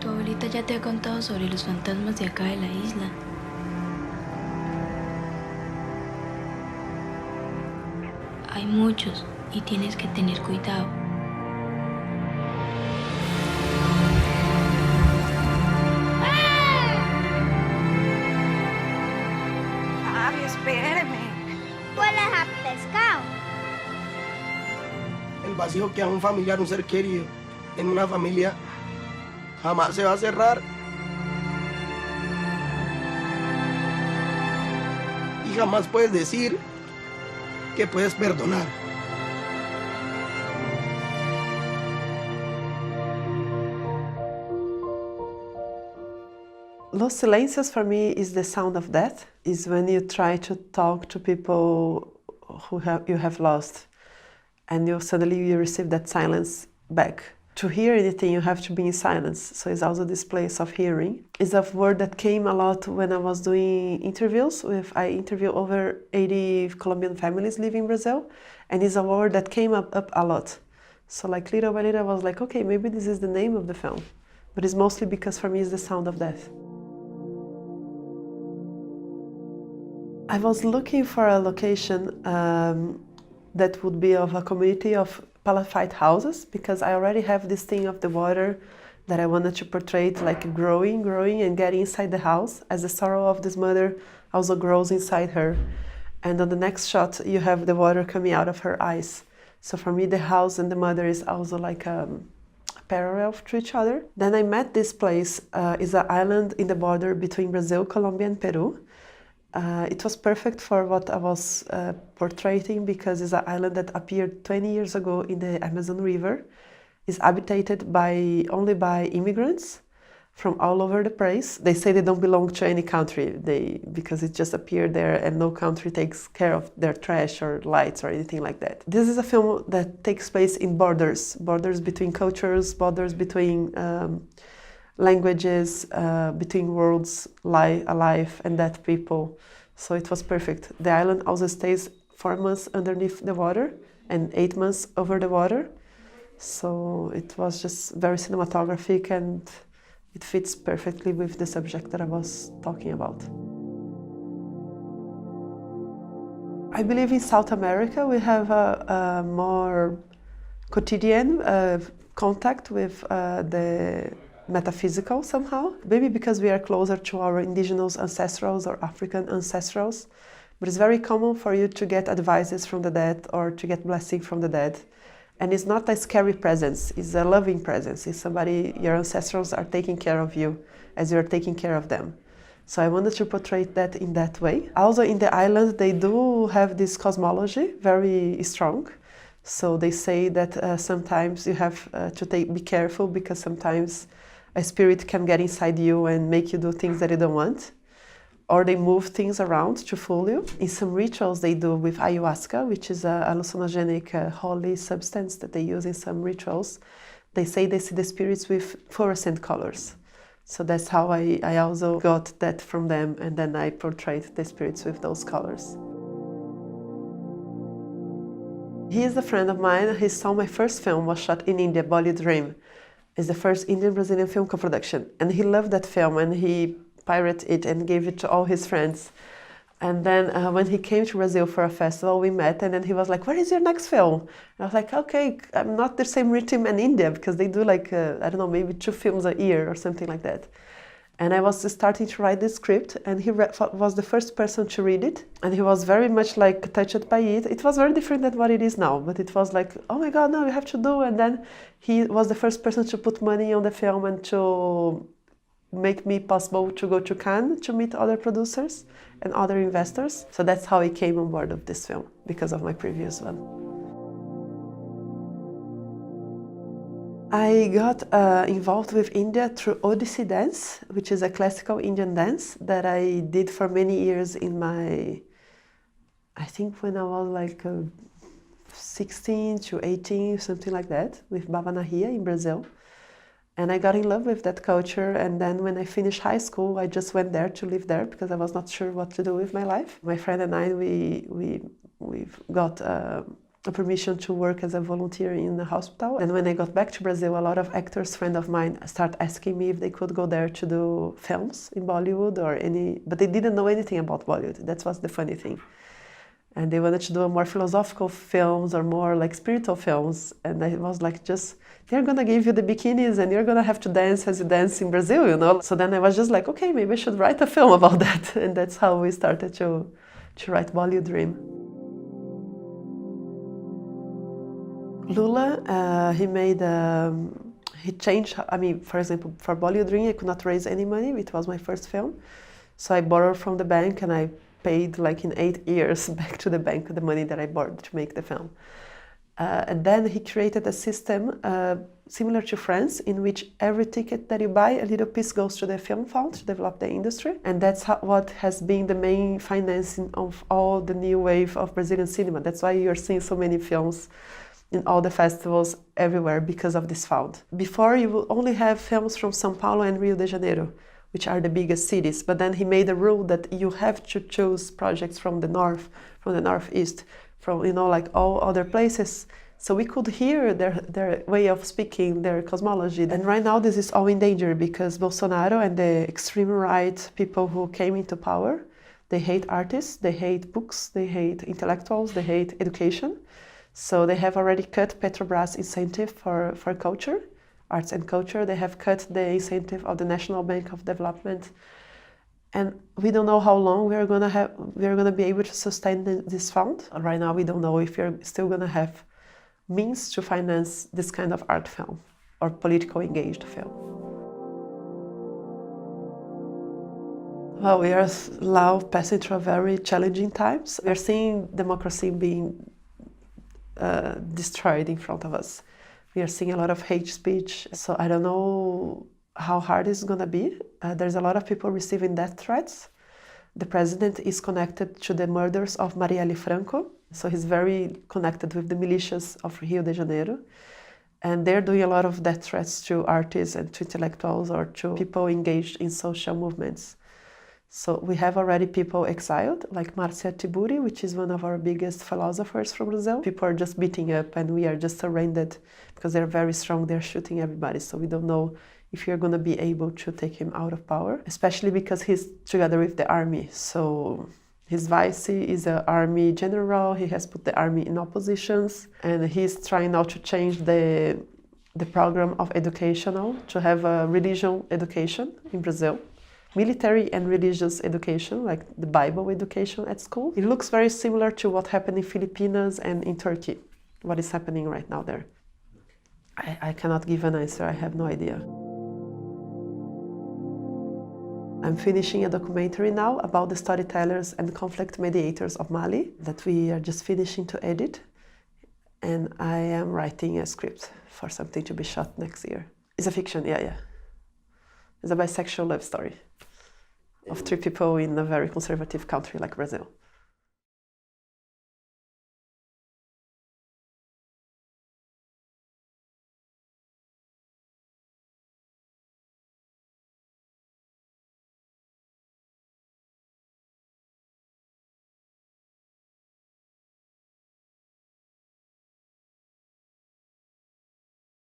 Tu abuelita ya te ha contado sobre los fantasmas de acá de la isla. Hay muchos y tienes que tener cuidado. Ay, espéreme. ¿Hueles a pescado? El vacío que a un familiar, un ser querido, en una familia, jamás se va a cerrar. Y jamás puedes decir que puedes perdonar. Los Silencios for me is the sound of death, is when you try to talk to people who you have lost and you receive that silence back. To hear anything, you have to be in silence. So it's also this place of hearing. It's a word that came a lot when I was doing interviews. I interview over 80 Colombian families living in Brazil, and it's a word that came up a lot. So like little by little, I was like, okay, maybe this is the name of the film. But it's mostly because for me it's the sound of death. I was looking for a location that would be of a community of palified houses, because I already have this thing of the water that I wanted to portray, like growing and getting inside the house, as the sorrow of this mother also grows inside her. And on the next shot, you have the water coming out of her eyes. So for me, the house and the mother is also like parallel to each other. Then I met this place, is an island in the border between Brazil, Colombia, and Peru. It was perfect for what I was portraying, because it's an island that appeared 20 years ago in the Amazon River. It's habitated only by immigrants from all over the place. They say they don't belong to any country because it just appeared there and no country takes care of their trash or lights or anything like that. This is a film that takes place in borders between cultures, borders between languages, between worlds, alive and dead people. So it was perfect. The island also stays 4 months underneath the water and 8 months over the water. So it was just very cinematographic, and it fits perfectly with the subject that I was talking about. I believe in South America we have a more quotidian contact with the metaphysical somehow. Maybe because we are closer to our indigenous ancestrals or African ancestrals. But it's very common for you to get advices from the dead or to get blessing from the dead. And it's not a scary presence, it's a loving presence. It's somebody, your ancestors are taking care of you as you're taking care of them. So I wanted to portray that in that way. Also in the island, they do have this cosmology very strong. So they say that sometimes you have to be careful, because sometimes a spirit can get inside you and make you do things that you don't want. Or they move things around to fool you. In some rituals they do with ayahuasca, which is a hallucinogenic holy substance that they use in some rituals. They say they see the spirits with fluorescent colors. So that's how I also got that from them, and then I portrayed the spirits with those colors. He is a friend of mine. He saw my first film was shot in India, Bollywood Dream. It's the first Indian-Brazilian film co-production. And he loved that film, and he pirated it and gave it to all his friends. And then when he came to Brazil for a festival, we met, and then he was like, "Where is your next film?" And I was like, "Okay, I'm not the same rhythm in India," because they do like, I don't know, maybe 2 films a year or something like that. And I was starting to write the script, and he was the first person to read it. And he was very much like touched by it. It was very different than what it is now, but it was like, oh my God, no, we have to do. And then he was the first person to put money on the film and to make me possible to go to Cannes to meet other producers and other investors. So that's how he came on board of this film, because of my previous one. I got involved with India through Odissi dance, which is a classical Indian dance that I did for many years I think when I was like 16 to 18, something like that, with Baba Nahia in Brazil. And I got in love with that culture, and then when I finished high school, I just went there to live there because I was not sure what to do with my life. My friend and I, we got a permission to work as a volunteer in the hospital. And when I got back to Brazil, a lot of actors, friends of mine, start asking me if they could go there to do films in Bollywood or any, but they didn't know anything about Bollywood. That was the funny thing. And they wanted to do more philosophical films or more like spiritual films. And I was like, just, they're gonna give you the bikinis and you're gonna have to dance as you dance in Brazil, you know? So then I was just like, okay, maybe I should write a film about that. And that's how we started to write Bollywood Dream. Lula, he changed, I mean, for example, for Bollywood Dream, I could not raise any money. It was my first film. So I borrowed from the bank and I paid like in 8 years back to the bank the money that I borrowed to make the film. And then he created a system similar to France, in which every ticket that you buy, a little piece goes to the film fund to develop the industry. And that's what has been the main financing of all the new wave of Brazilian cinema. That's why you're seeing so many films in all the festivals everywhere because of this fund. Before, you will only have films from São Paulo and Rio de Janeiro, which are the biggest cities. But then he made a rule that you have to choose projects from the north, from the northeast, from, you know, like all other places. So we could hear their way of speaking, their cosmology. And right now this is all in danger because Bolsonaro and the extreme right people who came into power, they hate artists, they hate books, they hate intellectuals, they hate education. So they have already cut Petrobras' incentive for culture, arts and culture. They have cut the incentive of the National Bank of Development. And we don't know how long we are gonna be able to sustain this fund. Right now we don't know if we're still gonna have means to finance this kind of art film or political engaged film. Well, we are now passing through a very challenging times. We are seeing democracy being destroyed in front of us. We are seeing a lot of hate speech. So I don't know how hard it's gonna be. There's a lot of people receiving death threats. The president is connected to the murders of Marielle Franco. So he's very connected with the militias of Rio de Janeiro. And they're doing a lot of death threats to artists and to intellectuals or to people engaged in social movements. So we have already people exiled, like Marcia Tiburi, which is one of our biggest philosophers from Brazil. People are just beating up and we are just surrendered because they're very strong, they're shooting everybody. So we don't know if you're gonna be able to take him out of power, especially because he's together with the army. So his vice is an army general, he has put the army in oppositions, and he's trying now to change the program of educational to have a religion education in Brazil. Military and religious education, like the Bible education at school. It looks very similar to what happened in Philippines and in Turkey, what is happening right now there. I cannot give an answer, I have no idea. I'm finishing a documentary now about the storytellers and conflict mediators of Mali that we are just finishing to edit. And I am writing a script for something to be shot next year. It's a fiction, yeah. It's a bisexual love story of 3 people in a very conservative country like Brazil.